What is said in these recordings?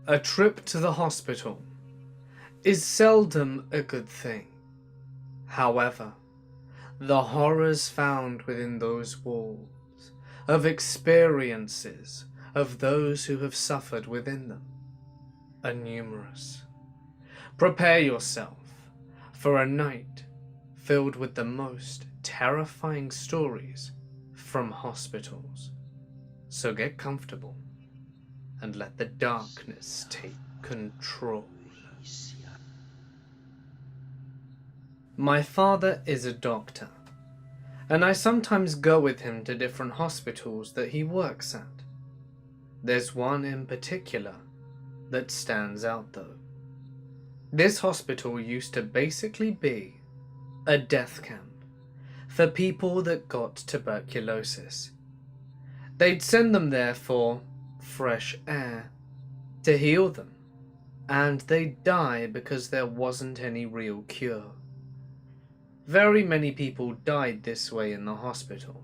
A trip to the hospital is seldom a good thing. However, the horrors found within those walls, of experiences of those who have suffered within them, are numerous. Prepare yourself for a night filled with the most terrifying stories from hospitals. So get comfortable and let the darkness take control. My father is a doctor, and I sometimes go with him to different hospitals that he works at. There's one in particular that stands out though. This hospital used to basically be a death camp for people that got tuberculosis. They'd send them there for fresh air, to heal them, and they'd die because there wasn't any real cure. Very many people died this way in the hospital,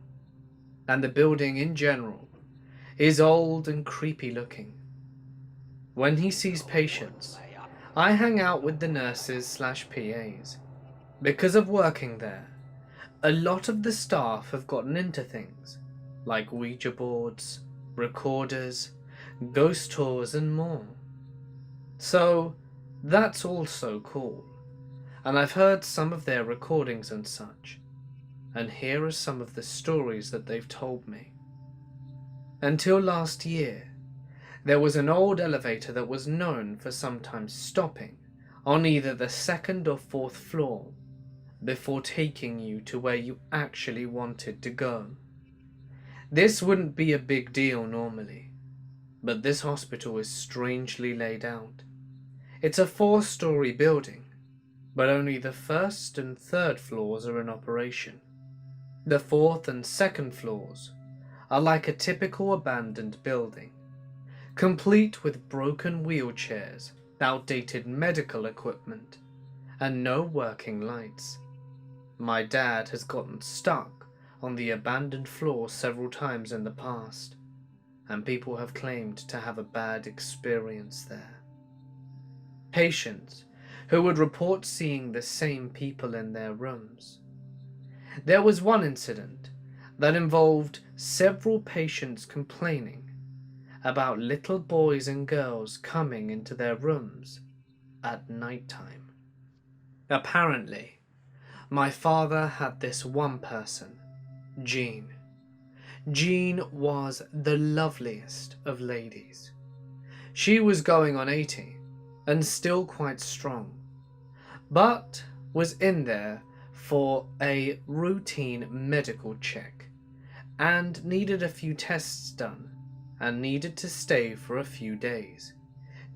and the building in general is old and creepy looking. When he sees patients, I hang out with the nurses/PAs. Because of working there, a lot of the staff have gotten into things like Ouija boards, recorders, ghost tours and more. So that's also cool, and I've heard some of their recordings and such, and here are some of the stories that they've told me. Until last year, there was an old elevator that was known for sometimes stopping on either the second or fourth floor before taking you to where you actually wanted to go. This wouldn't be a big deal normally, but this hospital is strangely laid out. It's a 4-story building, but only the first and third floors are in operation. The fourth and second floors are like a typical abandoned building, complete with broken wheelchairs, outdated medical equipment, and no working lights. My dad has gotten stuck on the abandoned floor several times in the past, and people have claimed to have a bad experience there. Patients who would report seeing the same people in their rooms. There was one incident that involved several patients complaining about little boys and girls coming into their rooms at night time. Apparently, my father had this one person, Jean. Jean was the loveliest of ladies. She was going on 80 and still quite strong, but was in there for a routine medical check and needed a few tests done and needed to stay for a few days,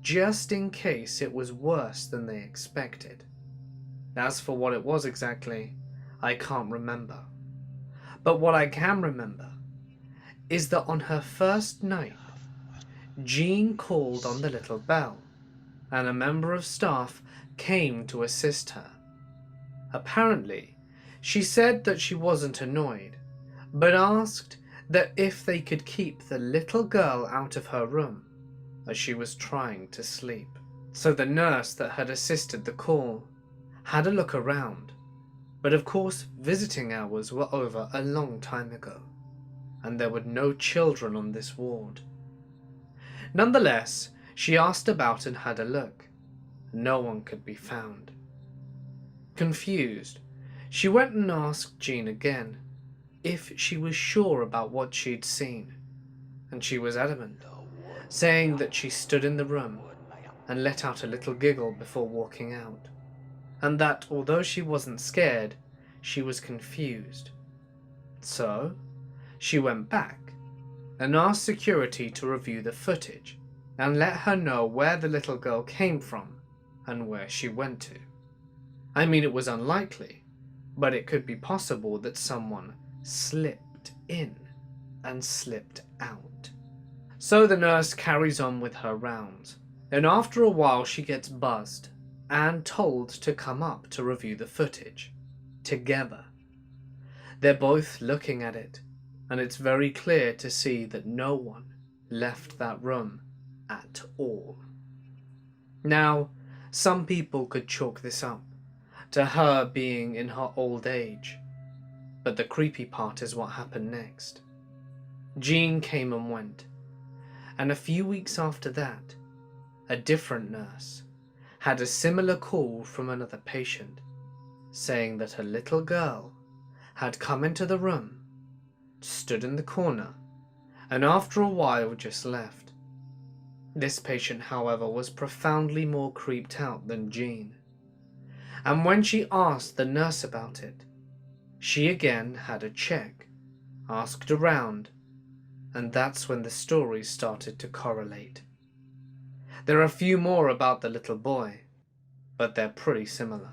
just in case it was worse than they expected. As for what it was exactly, I can't remember. But what I can remember is that on her first night, Jean called on the little bell, and a member of staff came to assist her. Apparently, she said that she wasn't annoyed, but asked that if they could keep the little girl out of her room, as she was trying to sleep. So the nurse that had assisted the call had a look around, but of course visiting hours were over a long time ago, and there were no children on this ward. Nonetheless, she asked about and had a look. No one could be found. Confused, she went and asked Jean again if she was sure about what she'd seen, and she was adamant, saying that she stood in the room and let out a little giggle before walking out, and that although she wasn't scared, she was confused. So, she went back and asked security to review the footage and let her know where the little girl came from and where she went to. I mean, it was unlikely, but it could be possible that someone slipped in and slipped out. So the nurse carries on with her rounds, and after a while she gets buzzed and told to come up to review the footage together. They're both looking at it, and it's very clear to see that no one left that room at all. Now, some people could chalk this up to her being in her old age, but the creepy part is what happened next. Jean came and went, and a few weeks after that, a different nurse had a similar call from another patient, saying that a little girl had come into the room, stood in the corner, and after a while just left. This patient, however, was profoundly more creeped out than Jean, and when she asked the nurse about it, she again had a check, asked around, and that's when the stories started to correlate. There are a few more about the little boy, but they're pretty similar.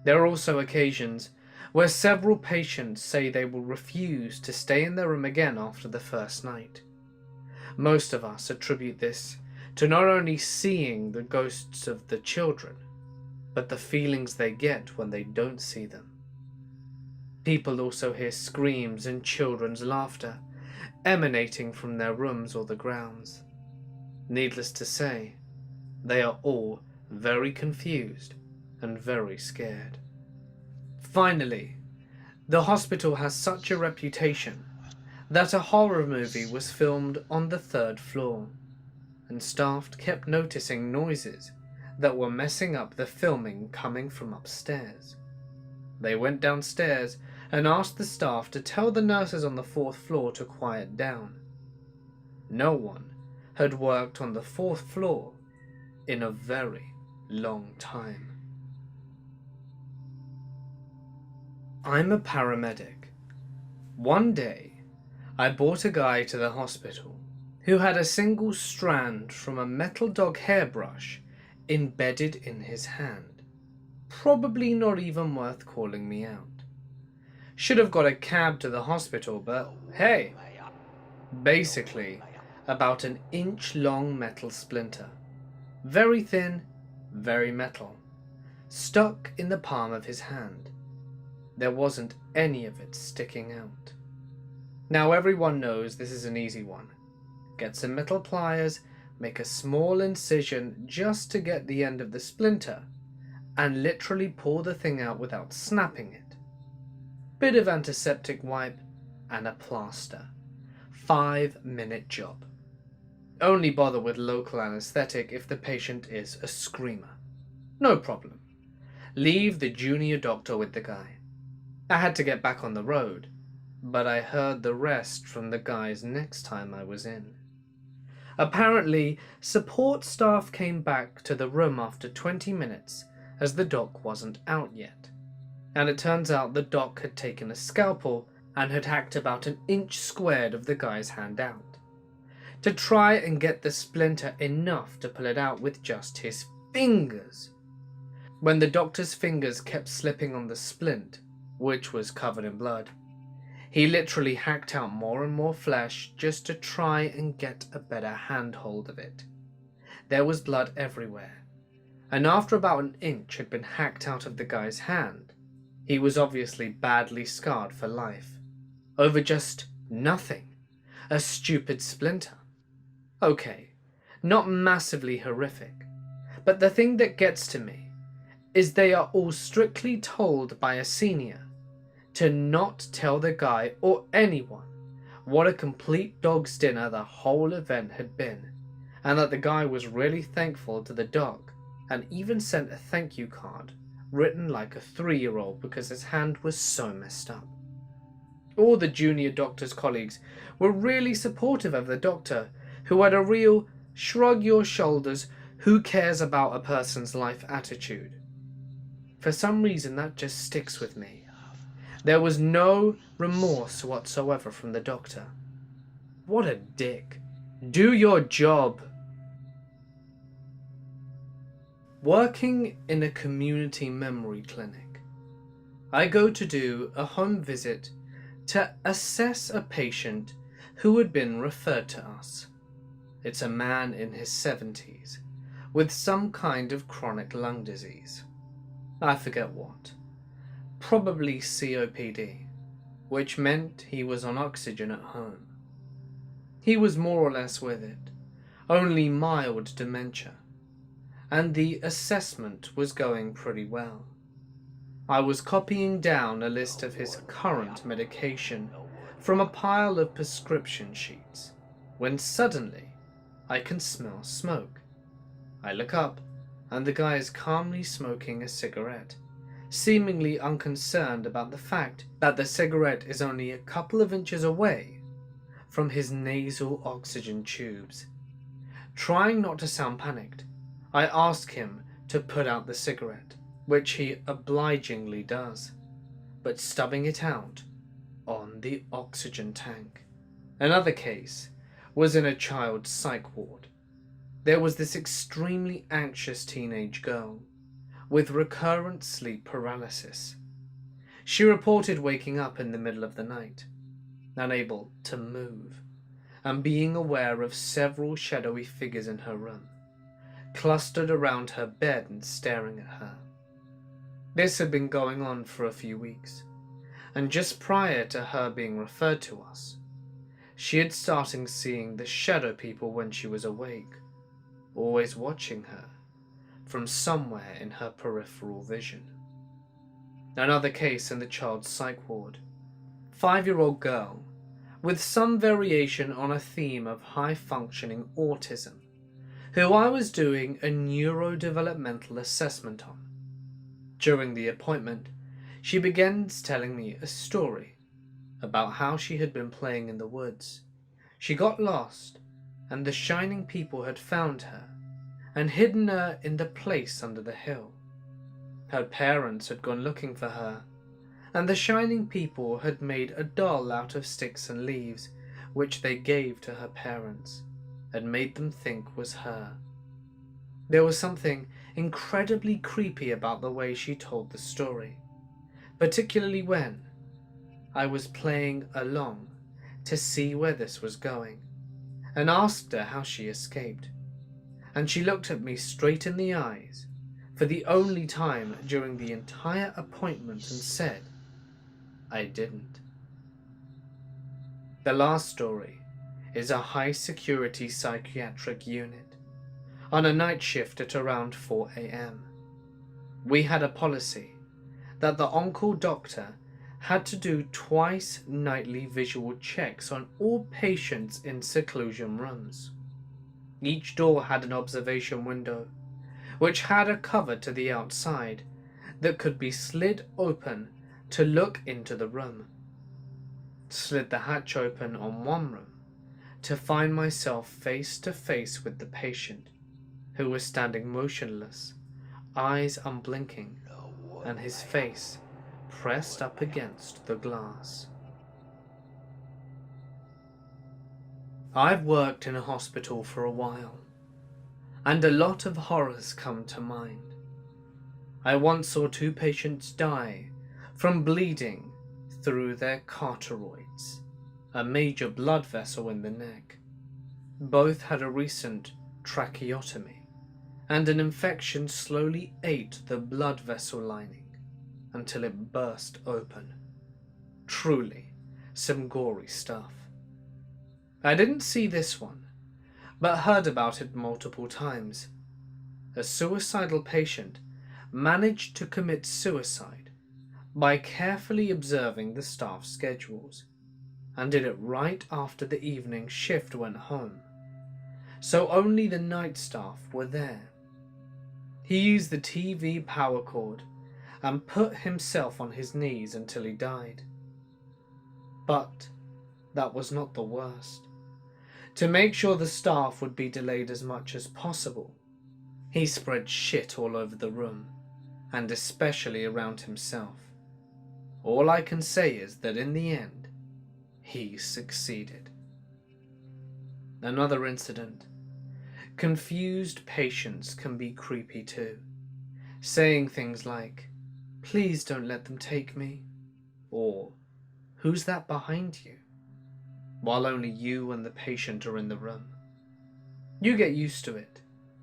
There are also occasions where several patients say they will refuse to stay in their room again after the first night. Most of us attribute this to not only seeing the ghosts of the children, but the feelings they get when they don't see them. People also hear screams and children's laughter emanating from their rooms or the grounds. Needless to say, they are all very confused and very scared. Finally, the hospital has such a reputation that a horror movie was filmed on the 3rd floor, and staff kept noticing noises that were messing up the filming coming from upstairs. They went downstairs and asked the staff to tell the nurses on the 4th floor to quiet down. No one had worked on the 4th floor in a very long time. I'm a paramedic. One day, I brought a guy to the hospital who had a single strand from a metal dog hairbrush embedded in his hand. Probably not even worth calling me out. Should have got a cab to the hospital, but hey. Basically, about an inch-long metal splinter. Very thin, very metal. Stuck in the palm of his hand. There wasn't any of it sticking out. Now everyone knows this is an easy one. Get some metal pliers, make a small incision just to get the end of the splinter, and literally pull the thing out without snapping it. Bit of antiseptic wipe and a plaster. 5-minute job. Only bother with local anesthetic if the patient is a screamer. No problem. Leave the junior doctor with the guy. I had to get back on the road, but I heard the rest from the guys next time I was in. Apparently, support staff came back to the room after 20 minutes as the doc wasn't out yet. And it turns out the doc had taken a scalpel and had hacked about an inch squared of the guy's hand out, to try and get the splinter enough to pull it out with just his fingers. When the doctor's fingers kept slipping on the splint, which was covered in blood, he literally hacked out more and more flesh just to try and get a better handhold of it. There was blood everywhere, and after about an inch had been hacked out of the guy's hand, he was obviously badly scarred for life. Over just nothing. A stupid splinter. Okay, not massively horrific, but the thing that gets to me is they are all strictly told by a senior to not tell the guy or anyone what a complete dog's dinner the whole event had been, and that the guy was really thankful to the dog and even sent a thank you card written like a 3-year-old because his hand was so messed up. All the junior doctor's colleagues were really supportive of the doctor, who had a real shrug your shoulders, who cares about a person's life attitude. For some reason that just sticks with me. There was no remorse whatsoever from the doctor. What a dick. Do your job. Working in a community memory clinic, I go to do a home visit to assess a patient who had been referred to us. It's a man in his 70s with some kind of chronic lung disease. I forget what. Probably COPD, which meant he was on oxygen at home. He was more or less with it, only mild dementia. and the assessment was going pretty well. I was copying down a list of his current medication from a pile of prescription sheets, when suddenly I can smell smoke. I look up, and the guy is calmly smoking a cigarette, seemingly unconcerned about the fact that the cigarette is only a couple of inches away from his nasal oxygen tubes. Trying not to sound panicked, I ask him to put out the cigarette, which he obligingly does, but stubbing it out on the oxygen tank. Another case was in a child's psych ward. There was this extremely anxious teenage girl with recurrent sleep paralysis. She reported waking up in the middle of the night, unable to move, and being aware of several shadowy figures in her room, clustered around her bed and staring at her. This had been going on for a few weeks, and just prior to her being referred to us, she had started seeing the shadow people when she was awake, always watching her from somewhere in her peripheral vision. Another case in the child's psych ward. 5-year-old girl with some variation on a theme of high-functioning autism, who I was doing a neurodevelopmental assessment on. During the appointment, she begins telling me a story about how she had been playing in the woods. She got lost, and the shining people had found her and hidden her in the place under the hill. Her parents had gone looking for her, and the shining people had made a doll out of sticks and leaves, which they gave to her parents and made them think was her. There was something incredibly creepy about the way she told the story, particularly when I was playing along to see where this was going, and asked her how she escaped. And she looked at me straight in the eyes for the only time during the entire appointment and said, "I didn't." The last story is a high-security psychiatric unit on a night shift at around 4 a.m. We had a policy that the on-call doctor had to do twice nightly visual checks on all patients in seclusion rooms. Each door had an observation window, which had a cover to the outside that could be slid open to look into the room. Slid the hatch open on one room to find myself face to face with the patient, who was standing motionless, eyes unblinking, and his face pressed up against the glass. I've worked in a hospital for a while, and a lot of horrors come to mind. I once saw 2 patients die from bleeding through their carotid, a major blood vessel in the neck. Both had a recent tracheotomy, and an infection slowly ate the blood vessel lining until it burst open. Truly some gory stuff. I didn't see this one, but heard about it multiple times. A suicidal patient managed to commit suicide by carefully observing the staff schedules, and did it right after the evening shift went home, so only the night staff were there. He used the TV power cord and put himself on his knees until he died. But that was not the worst. To make sure the staff would be delayed as much as possible, he spread shit all over the room, and especially around himself. All I can say is that in the end, he succeeded. Another incident. Confused patients can be creepy too, saying things like, "Please don't let them take me," or "Who's that behind you?" while only you and the patient are in the room. You get used to it,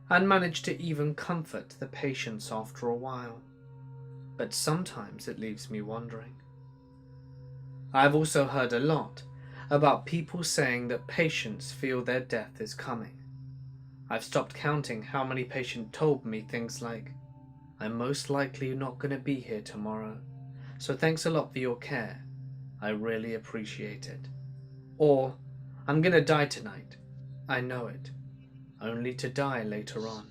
and manage to even comfort the patients after a while, but sometimes it leaves me wondering. I've also heard a lot about people saying that patients feel their death is coming. I've stopped counting how many patients told me things like, "I'm most likely not going to be here tomorrow, so thanks a lot for your care. I really appreciate it." Or, "I'm going to die tonight. I know it, only to die later on."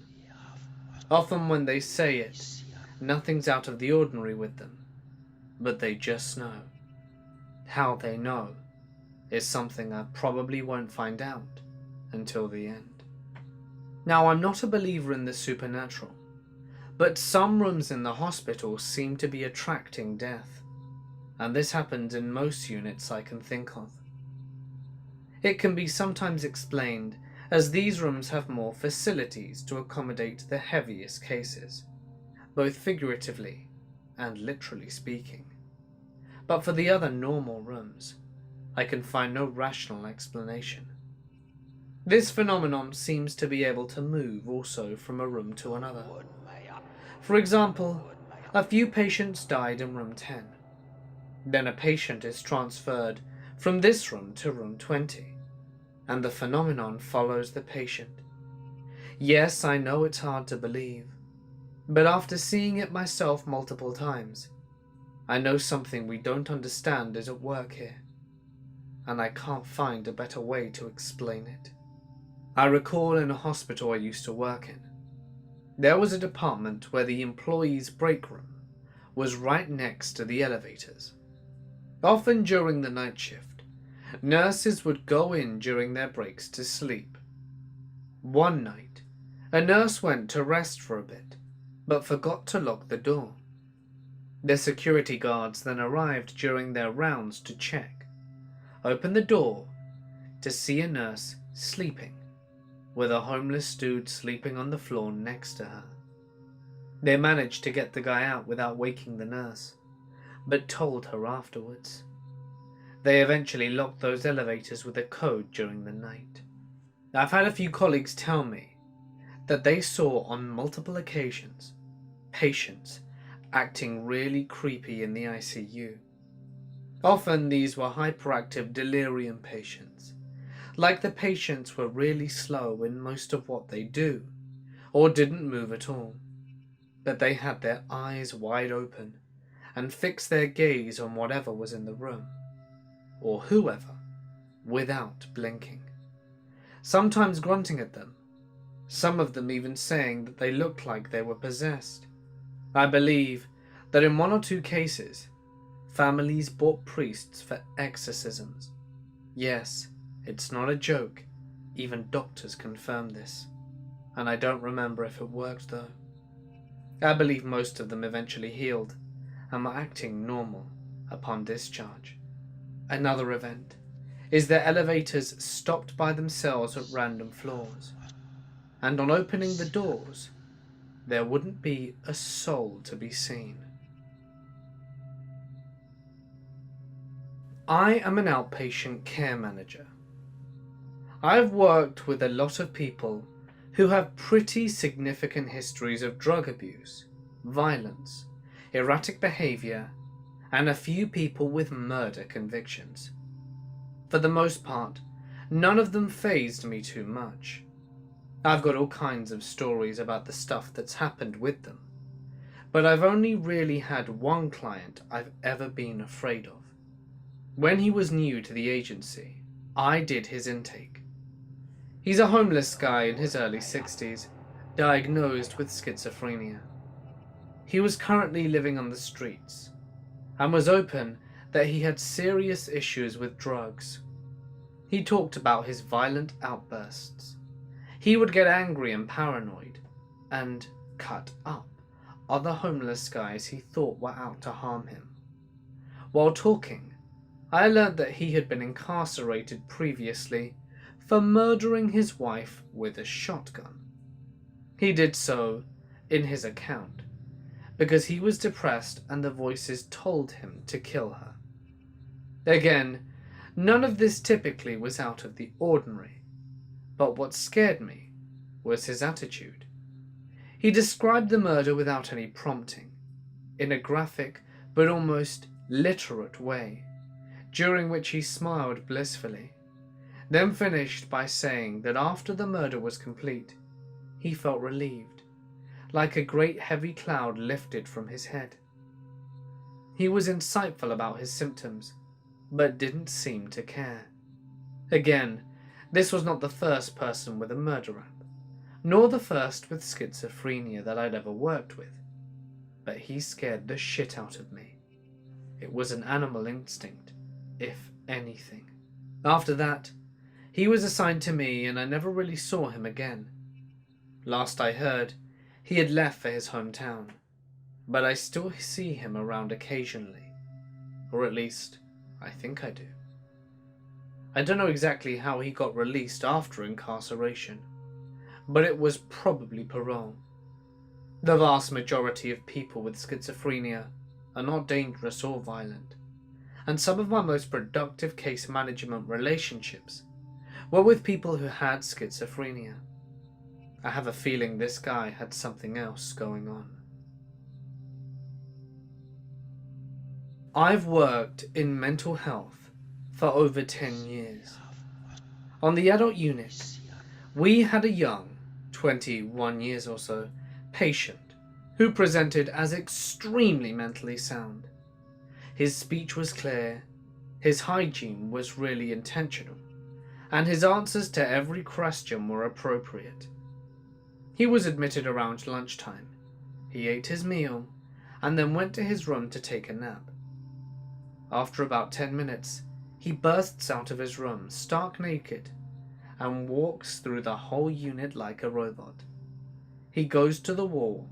Often when they say it, nothing's out of the ordinary with them, but they just know. How they know is something I probably won't find out until the end. Now, I'm not a believer in the supernatural, but some rooms in the hospital seem to be attracting death, and this happens in most units I can think of. It can be sometimes explained as these rooms have more facilities to accommodate the heaviest cases, both figuratively and literally speaking. But for the other normal rooms, I can find no rational explanation. This phenomenon seems to be able to move also from a room to another. For example, a few patients died in room 10. Then a patient is transferred from this room to room 20, and the phenomenon follows the patient. Yes, I know it's hard to believe, but after seeing it myself multiple times, I know something we don't understand is at work here, and I can't find a better way to explain it. I recall in a hospital I used to work in, there was a department where the employees' break room was right next to the elevators. Often during the night shift, nurses would go in during their breaks to sleep. One night, a nurse went to rest for a bit, but forgot to lock the door. The security guards then arrived during their rounds to check, opened the door to see a nurse sleeping, with a homeless dude sleeping on the floor next to her. They managed to get the guy out without waking the nurse, but told her afterwards. They eventually locked those elevators with a code during the night. I've had a few colleagues tell me that they saw on multiple occasions patients acting really creepy in the ICU. Often these were hyperactive delirium patients, like the patients were really slow in most of what they do, or didn't move at all, but they had their eyes wide open and fixed their gaze on whatever was in the room, or whoever, without blinking, sometimes grunting at them, some of them even saying that they looked like they were possessed. I believe that in 1 or 2 cases, families bought priests for exorcisms. Yes, it's not a joke, even doctors confirm this, and I don't remember if it worked though. I believe most of them eventually healed and were acting normal upon discharge. Another event is that elevators stopped by themselves at random floors, and on opening the doors, there wouldn't be a soul to be seen. I am an outpatient care manager. I've worked with a lot of people who have pretty significant histories of drug abuse, violence, erratic behavior, and a few people with murder convictions. For the most part, none of them fazed me too much. I've got all kinds of stories about the stuff that's happened with them, but I've only really had one client I've ever been afraid of. When he was new to the agency, I did his intake. He's a homeless guy in his early 60s, diagnosed with schizophrenia. He was currently living on the streets, and was open that he had serious issues with drugs. He talked about his violent outbursts. He would get angry and paranoid, and cut up other homeless guys he thought were out to harm him. While talking, I learned that he had been incarcerated previously for murdering his wife with a shotgun. He did so, in his account, because he was depressed and the voices told him to kill her. Again, none of this typically was out of the ordinary, but what scared me was his attitude. He described the murder without any prompting, in a graphic but almost literate way, during which he smiled blissfully, then finished by saying that after the murder was complete, he felt relieved, like a great heavy cloud lifted from his head. He was insightful about his symptoms, but didn't seem to care. Again, this was not the first person with a murder rap, nor the first with schizophrenia that I'd ever worked with, but he scared the shit out of me. It was an animal instinct, if anything. After that, he was assigned to me and I never really saw him again. Last I heard, he had left for his hometown, but I still see him around occasionally, or at least, I think I do. I don't know exactly how he got released after incarceration, but it was probably parole. The vast majority of people with schizophrenia are not dangerous or violent, and some of my most productive case management relationships were with people who had schizophrenia. I have a feeling this guy had something else going on. I've worked in mental health for over 10 years. On the adult unit, we had a young, 21 years or so, patient who presented as extremely mentally sound. His speech was clear, his hygiene was really intentional, and his answers to every question were appropriate. He was admitted around lunchtime. He ate his meal and then went to his room to take a nap. After about 10 minutes, he bursts out of his room, stark naked, and walks through the whole unit like a robot. He goes to the wall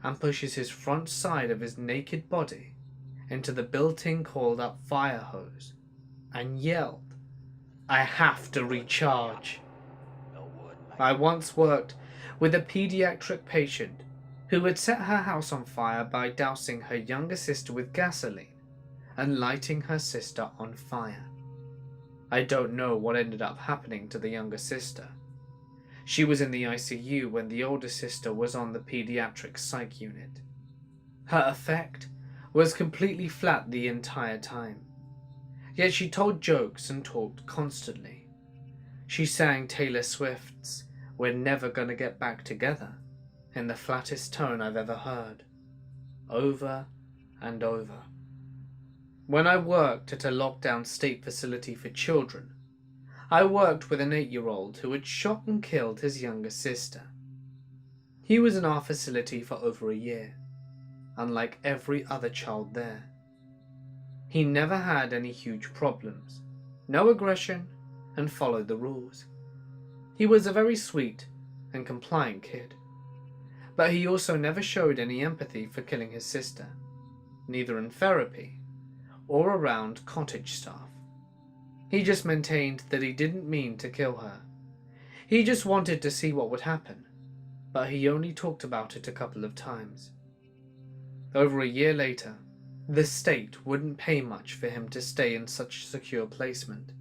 and pushes his front side of his naked body into the built-in called-up fire hose and yelled, "I have to recharge." I once worked with a pediatric patient who had set her house on fire by dousing her younger sister with gasoline and lighting her sister on fire. I don't know what ended up happening to the younger sister. She was in the ICU when the older sister was on the pediatric psych unit. Her effect was completely flat the entire time, yet she told jokes and talked constantly. She sang Taylor Swift's "We're Never Gonna Get Back Together" in the flattest tone I've ever heard, over and over. When I worked at a lockdown state facility for children, I worked with an 8-year-old who had shot and killed his younger sister. He was in our facility for over a year, unlike every other child there. He never had any huge problems, no aggression, and followed the rules. He was a very sweet and compliant kid, but he also never showed any empathy for killing his sister, neither in therapy or around cottage staff. He just maintained that he didn't mean to kill her. He just wanted to see what would happen, but he only talked about it a couple of times. Over a year later, the state wouldn't pay much for him to stay in such secure placement,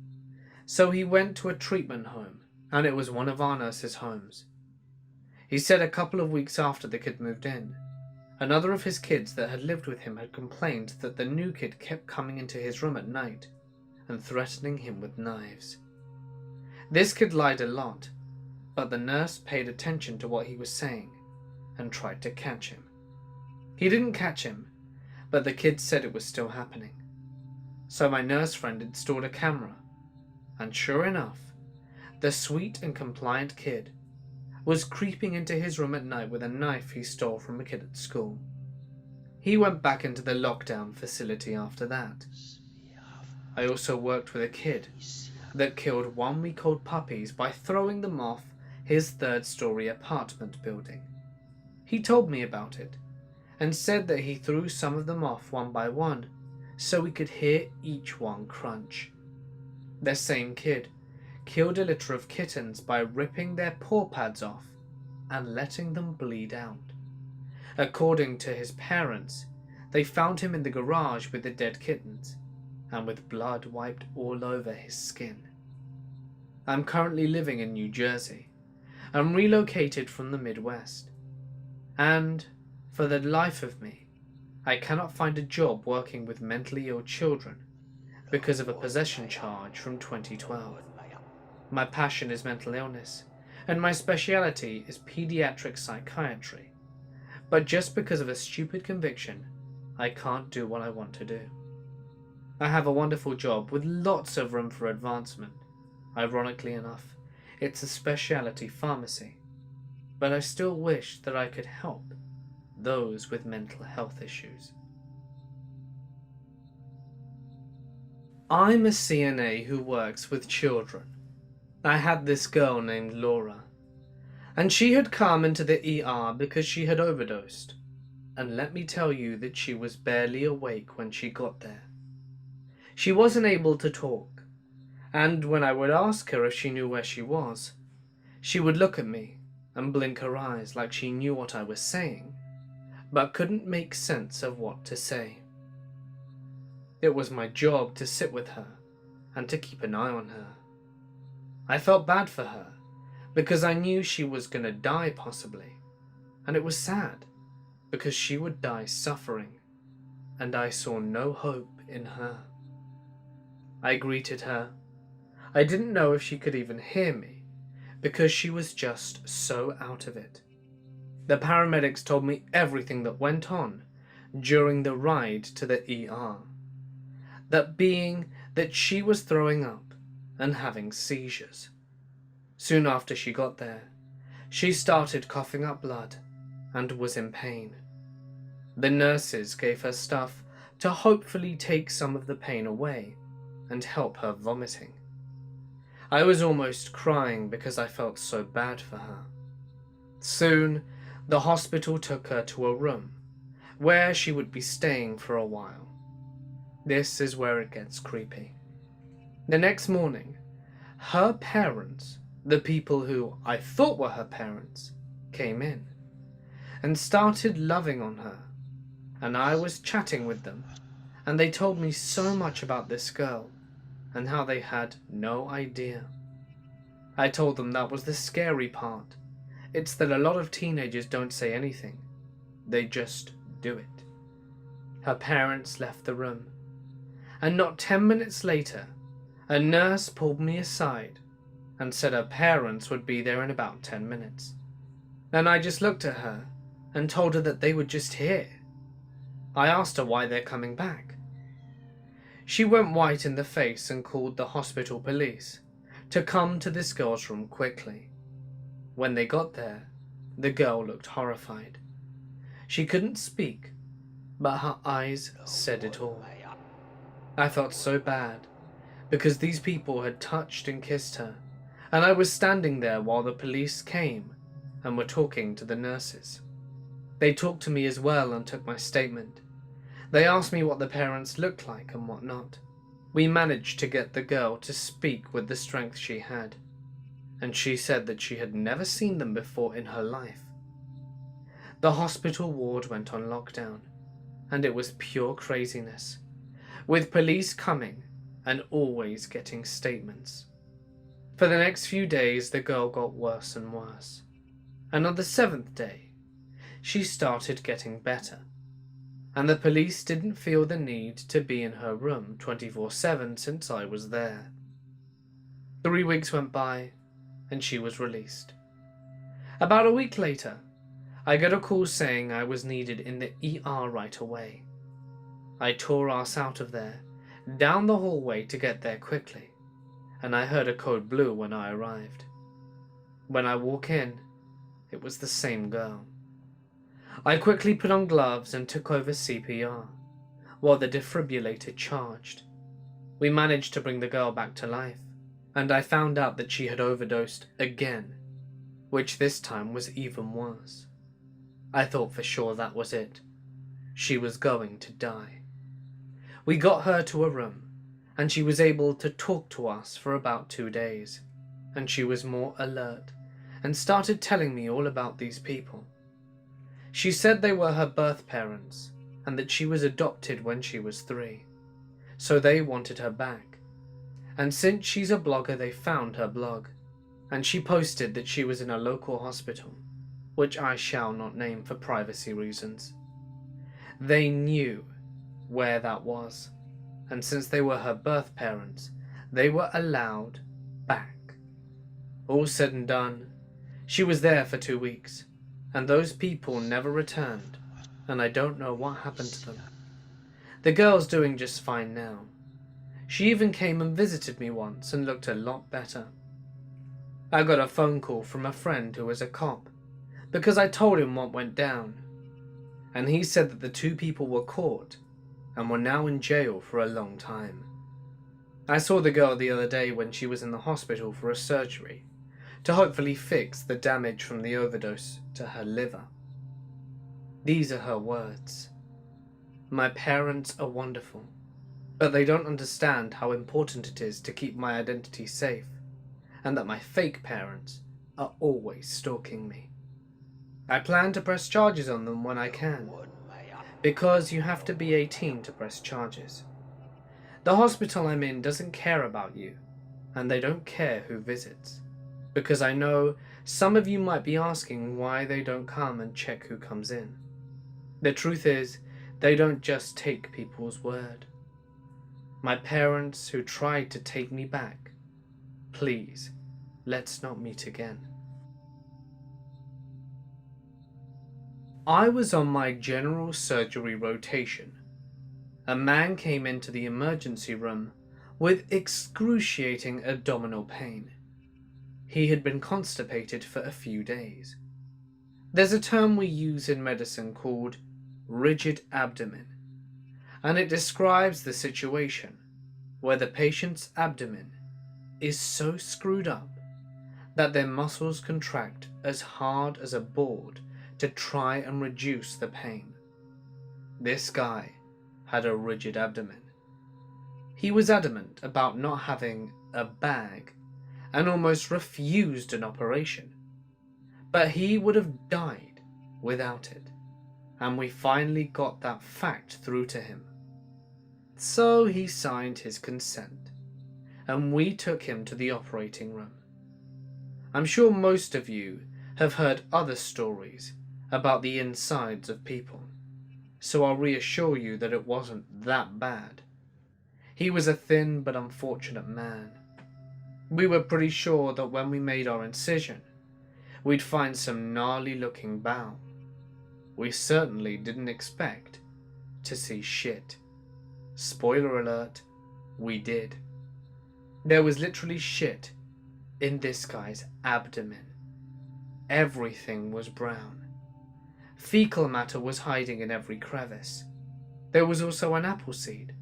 so he went to a treatment home, and it was one of our nurses' homes. He said a couple of weeks after the kid moved in, another of his kids that had lived with him had complained that the new kid kept coming into his room at night and threatening him with knives. This kid lied a lot, but the nurse paid attention to what he was saying and tried to catch him. He didn't catch him, but the kid said it was still happening. So my nurse friend installed a camera, and sure enough, the sweet and compliant kid was creeping into his room at night with a knife he stole from a kid at school. He went back into the lockdown facility after that. I also worked with a kid that killed 1-week-old puppies by throwing them off his 3rd-story apartment building. He told me about it and said that he threw some of them off one by one so we could hear each one crunch. The same kid killed a litter of kittens by ripping their paw pads off and letting them bleed out. According to his parents, they found him in the garage with the dead kittens and with blood wiped all over his skin. I'm currently living in New Jersey. I'm relocated from the Midwest. And, for the life of me, I cannot find a job working with mentally ill children because of a possession charge from 2012. My passion is mental illness, and my speciality is pediatric psychiatry. But just because of a stupid conviction, I can't do what I want to do. I have a wonderful job with lots of room for advancement. Ironically enough, it's a specialty pharmacy, but I still wish that I could help those with mental health issues. I'm a CNA who works with children. I had this girl named Laura, and she had come into the ER because she had overdosed. And let me tell you that she was barely awake when she got there. She wasn't able to talk, and when I would ask her if she knew where she was, she would look at me and blink her eyes like she knew what I was saying, but couldn't make sense of what to say. It was my job to sit with her and to keep an eye on her. I felt bad for her because I knew she was going to die possibly, and it was sad because she would die suffering, and I saw no hope in her. I greeted her. I didn't know if she could even hear me because she was just so out of it. The paramedics told me everything that went on during the ride to the ER. That being that she was throwing up and having seizures. Soon after she got there, she started coughing up blood and was in pain. The nurses gave her stuff to hopefully take some of the pain away and help her vomiting. I was almost crying because I felt so bad for her. Soon, the hospital took her to a room where she would be staying for a while. This is where it gets creepy. The next morning, her parents, the people who I thought were her parents, came in and started loving on her, and I was chatting with them, and they told me so much about this girl and how they had no idea. I told them that was the scary part. It's that a lot of teenagers don't say anything. They just do it. Her parents left the room, and not 10 minutes later, a nurse pulled me aside and said her parents would be there in about 10 minutes. And I just looked at her and told her that they were just here. I asked her why they're coming back. She went white in the face and called the hospital police to come to this girl's room quickly. When they got there, the girl looked horrified. She couldn't speak, but her eyes said it all. I felt so bad because these people had touched and kissed her, and I was standing there while the police came and were talking to the nurses. They talked to me as well and took my statement. They asked me what the parents looked like and what not. We managed to get the girl to speak with the strength she had, and she said that she had never seen them before in her life. The hospital ward went on lockdown, and it was pure craziness, with police coming and always getting statements. For the next few days, the girl got worse and worse, and on the 7th day, she started getting better, and the police didn't feel the need to be in her room 24/7 since I was there. 3 weeks went by, and she was released. About a week later, I got a call saying I was needed in the ER right away. I tore ass out of there, down the hallway to get there quickly, and I heard a code blue when I arrived. When I walk in, it was the same girl. I quickly put on gloves and took over CPR, while the defibrillator charged. We managed to bring the girl back to life, and I found out that she had overdosed again, which this time was even worse. I thought for sure that was it. She was going to die. We got her to a room, and she was able to talk to us for about 2 days, and she was more alert and started telling me all about these people. She said they were her birth parents and that she was adopted when she was 3, so they wanted her back. And since she's a blogger, they found her blog, and she posted that she was in a local hospital, which I shall not name for privacy reasons. They knew where that was, and since they were her birth parents, they were allowed back. All said and done, She was there for 2 weeks, and those people never returned, and I don't know what happened to them. The girl's doing just fine now. She even came and visited me once and looked a lot better. I got a phone call from a friend who was a cop, because I told him what went down, and he said that the 2 people were caught and were now in jail for a long time. I saw the girl the other day when she was in the hospital for a surgery to hopefully fix the damage from the overdose to her liver. These are her words. "My parents are wonderful, but they don't understand how important it is to keep my identity safe, and that my fake parents are always stalking me. I plan to press charges on them when I can, because you have to be 18 to press charges. The hospital I'm in doesn't care about you, and they don't care who visits, because I know some of you might be asking why they don't come and check who comes in. The truth is, they don't just take people's word. My parents who tried to take me back, please, let's not meet again." I was on my general surgery rotation. A man came into the emergency room with excruciating abdominal pain. He had been constipated for a few days. There's a term we use in medicine called rigid abdomen, and it describes the situation where the patient's abdomen is so screwed up that their muscles contract as hard as a board to try and reduce the pain. This guy had a rigid abdomen. He was adamant about not having a bag and almost refused an operation, but he would have died without it, and we finally got that fact through to him. So he signed his consent, and we took him to the operating room. I'm sure most of you have heard other stories about the insides of people, so I'll reassure you that it wasn't that bad. He was a thin but unfortunate man. We were pretty sure that when we made our incision, we'd find some gnarly looking bowel. We certainly didn't expect to see shit. Spoiler alert, we did. There was literally shit in this guy's abdomen. Everything was brown. Fecal matter was hiding in every crevice. There was also an apple seed.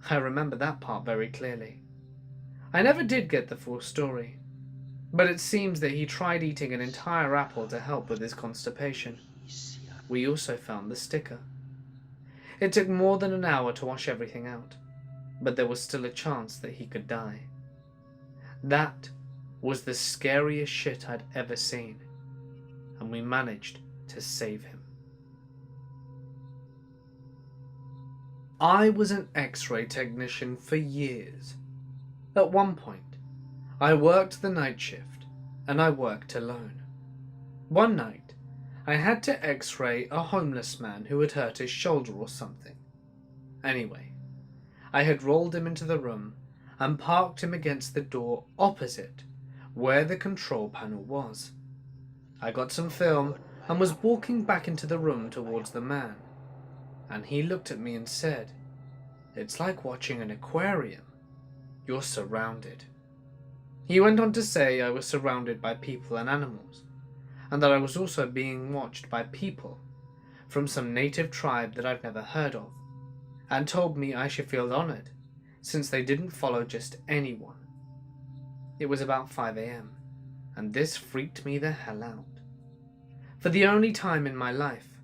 I remember that part very clearly. I never did get the full story, but it seems that he tried eating an entire apple to help with his constipation. We also found the sticker. It took more than an hour to wash everything out, but there was still a chance that he could die. That was the scariest shit I'd ever seen, and we managed to save him. I was an X-ray technician for years. At one point, I worked the night shift, and I worked alone. One night, I had to X-ray a homeless man who had hurt his shoulder or something. Anyway, I had rolled him into the room and parked him against the door opposite where the control panel was. I got some film and was walking back into the room towards the man, and he looked at me and said, "It's like watching an aquarium. You're surrounded." He went on to say I was surrounded by people and animals, and that I was also being watched by people from some native tribe that I've never heard of, and told me I should feel honored since they didn't follow just anyone. It was about 5 a.m, and this freaked me the hell out. For the only time in my life,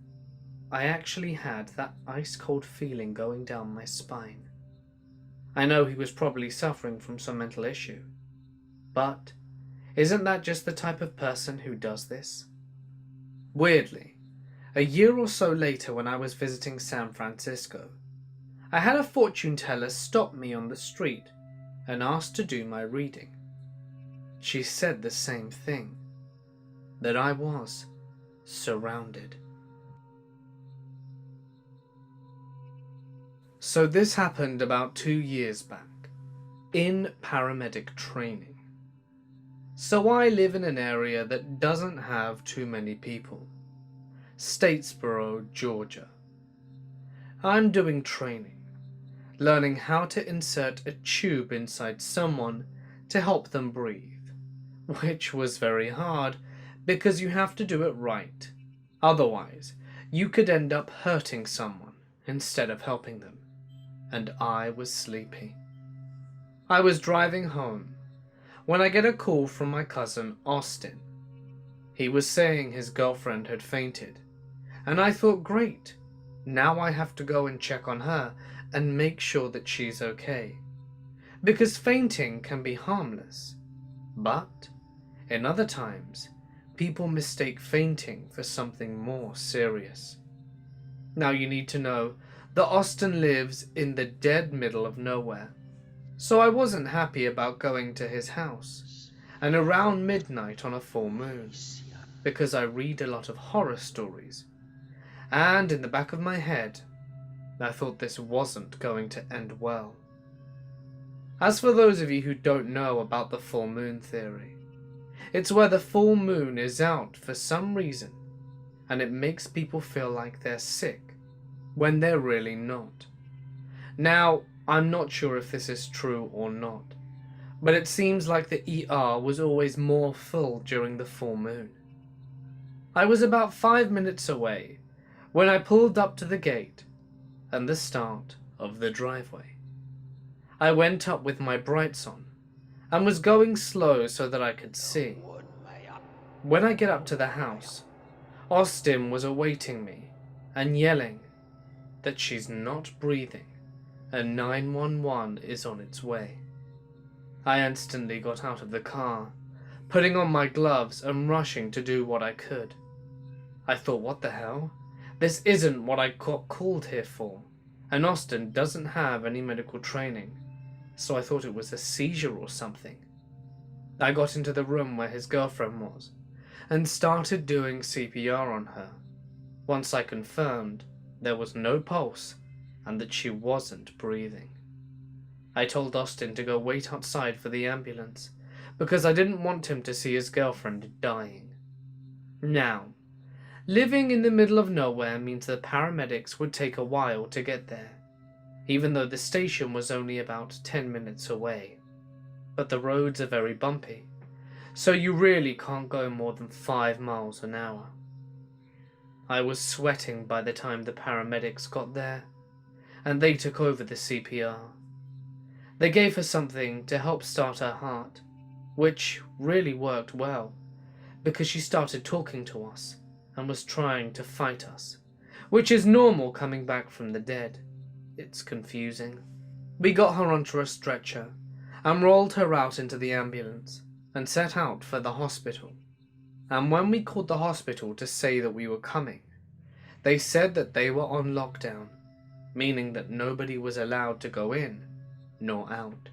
I actually had that ice-cold feeling going down my spine. I know he was probably suffering from some mental issue, but isn't that just the type of person who does this? Weirdly, a year or so later when I was visiting San Francisco, I had a fortune teller stop me on the street and ask to do my reading. She said the same thing, that I was surrounded. So this happened about 2 years back, in paramedic training. So I live in an area that doesn't have too many people. Statesboro, Georgia. I'm doing training, learning how to insert a tube inside someone to help them breathe, which was very hard because you have to do it right. Otherwise, you could end up hurting someone instead of helping them. And I was sleepy. I was driving home when I get a call from my cousin Austin. He was saying his girlfriend had fainted, and I thought, great, now I have to go and check on her and make sure that she's okay. Because fainting can be harmless, but in other times, people mistake fainting for something more serious. Now you need to know that Austin lives in the dead middle of nowhere, so I wasn't happy about going to his house, and around midnight on a full moon, because I read a lot of horror stories, and in the back of my head, I thought this wasn't going to end well. As for those of you who don't know about the full moon theory, it's where the full moon is out for some reason, and it makes people feel like they're sick when they're really not. Now, I'm not sure if this is true or not, but it seems like the ER was always more full during the full moon. I was about 5 minutes away when I pulled up to the gate and the start of the driveway. I went up with my brights on and was going slow so that I could see. When I get up to the house, Austin was awaiting me and yelling that she's not breathing and 911 is on its way. I instantly got out of the car, putting on my gloves and rushing to do what I could. I thought, what the hell? This isn't what I got called here for, and Austin doesn't have any medical training, so I thought it was a seizure or something. I got into the room where his girlfriend was and started doing CPR on her. Once I confirmed there was no pulse and that she wasn't breathing, I told Austin to go wait outside for the ambulance because I didn't want him to see his girlfriend dying. Now, living in the middle of nowhere means the paramedics would take a while to get there, even though the station was only about 10 minutes away. But the roads are very bumpy, so you really can't go more than 5 miles an hour. I was sweating by the time the paramedics got there, and they took over the CPR. They gave her something to help start her heart, which really worked well, because she started talking to us and was trying to fight us, which is normal coming back from the dead. It's confusing. We got her onto a stretcher and rolled her out into the ambulance and set out for the hospital. And when we called the hospital to say that we were coming, they said that they were on lockdown, meaning that nobody was allowed to go in nor out.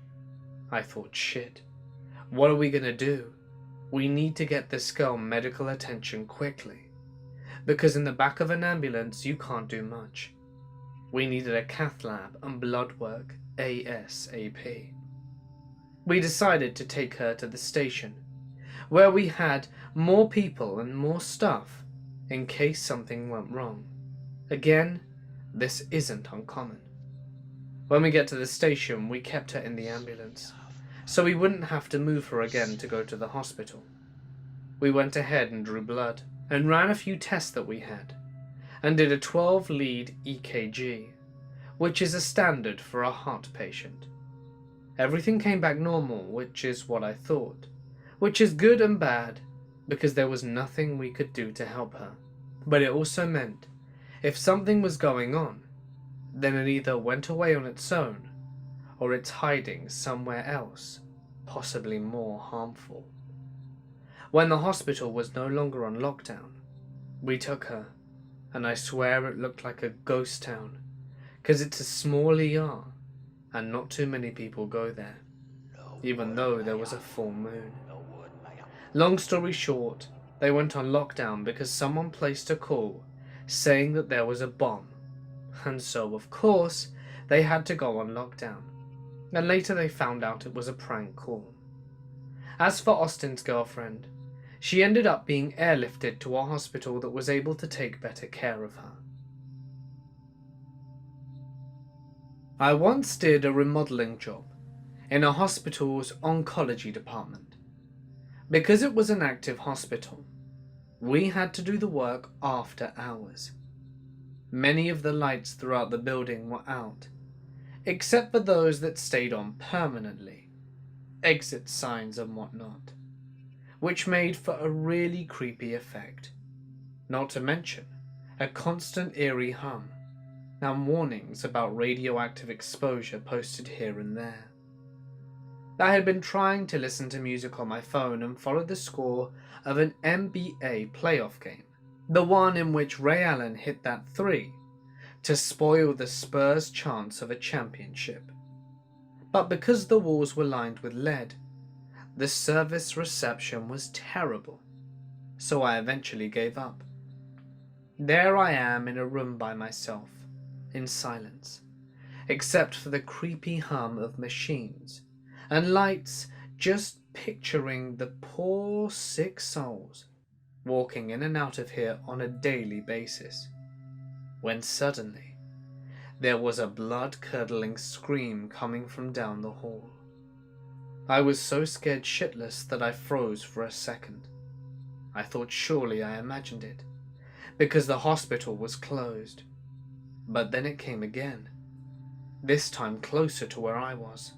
I thought, shit, what are we gonna do? We need to get this girl medical attention quickly, because in the back of an ambulance you can't do much. We needed a cath lab and blood work ASAP. We decided to take her to the station, where we had more people and more stuff in case something went wrong. Again, this isn't uncommon. When we get to the station, we kept her in the ambulance, so we wouldn't have to move her again to go to the hospital. We went ahead and drew blood, and ran a few tests that we had, and did a 12-lead EKG, which is a standard for a heart patient. Everything came back normal, which is what I thought, which is good and bad, because there was nothing we could do to help her. But it also meant, if something was going on, then it either went away on its own, or it's hiding somewhere else, possibly more harmful. When the hospital was no longer on lockdown, we took her, and I swear it looked like a ghost town, 'cause it's a small ER, and not too many people go there, even though there was a full moon. Long story short, they went on lockdown because someone placed a call saying that there was a bomb, and so of course they had to go on lockdown, and later they found out it was a prank call. As for Austin's girlfriend, she ended up being airlifted to a hospital that was able to take better care of her. I once did a remodeling job in a hospital's oncology department. Because it was an active hospital, we had to do the work after hours. Many of the lights throughout the building were out, except for those that stayed on permanently, exit signs and whatnot, which made for a really creepy effect, not to mention a constant eerie hum and warnings about radioactive exposure posted here and there. I had been trying to listen to music on my phone and followed the score of an NBA playoff game, the one in which Ray Allen hit that three to spoil the Spurs' chance of a championship. But because the walls were lined with lead, the service reception was terrible, so I eventually gave up. There I am in a room by myself, in silence, except for the creepy hum of machines and lights, just picturing the poor sick souls walking in and out of here on a daily basis, when suddenly there was a blood-curdling scream coming from down the hall. I was so scared shitless that I froze for a second. I thought surely I imagined it, because the hospital was closed. But then it came again, this time closer to where I was.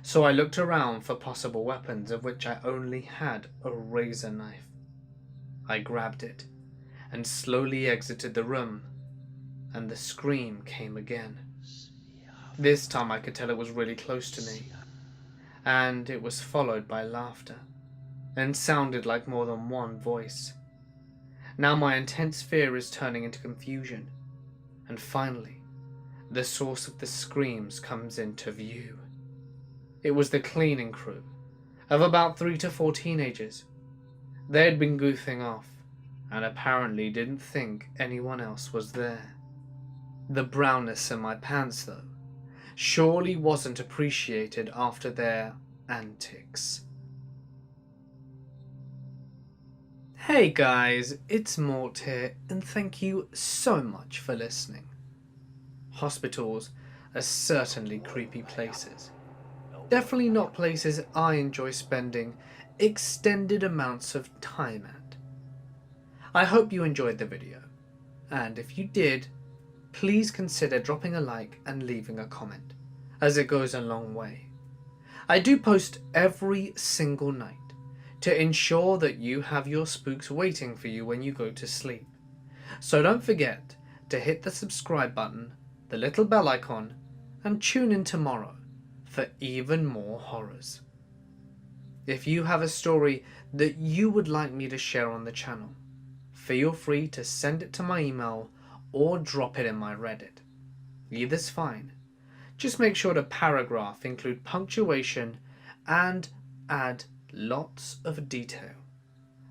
So I looked around for possible weapons, of which I only had a razor knife. I grabbed it and slowly exited the room, and the scream came again. This time I could tell it was really close to me, and it was followed by laughter, and sounded like more than one voice. Now my intense fear is turning into confusion, and finally, the source of the screams comes into view. It was the cleaning crew, of about 3 to 4 teenagers. They had been goofing off, and apparently didn't think anyone else was there. The brownness in my pants, though, surely wasn't appreciated after their antics. Hey guys, it's Mort here, and thank you so much for listening. Hospitals are certainly creepy places. Definitely not places I enjoy spending extended amounts of time at. I hope you enjoyed the video, and if you did, please consider dropping a like and leaving a comment, as it goes a long way. I do post every single night to ensure that you have your spooks waiting for you when you go to sleep. So don't forget to hit the subscribe button, the little bell icon, and tune in tomorrow for even more horrors. If you have a story that you would like me to share on the channel, feel free to send it to my email or drop it in my Reddit. Either's fine. Just make sure the paragraph include punctuation and add lots of detail,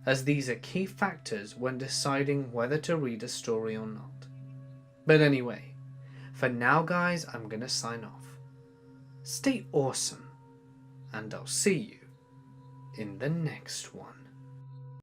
as these are key factors when deciding whether to read a story or not. But anyway, for now guys, I'm gonna sign off. Stay awesome, and I'll see you in the next one.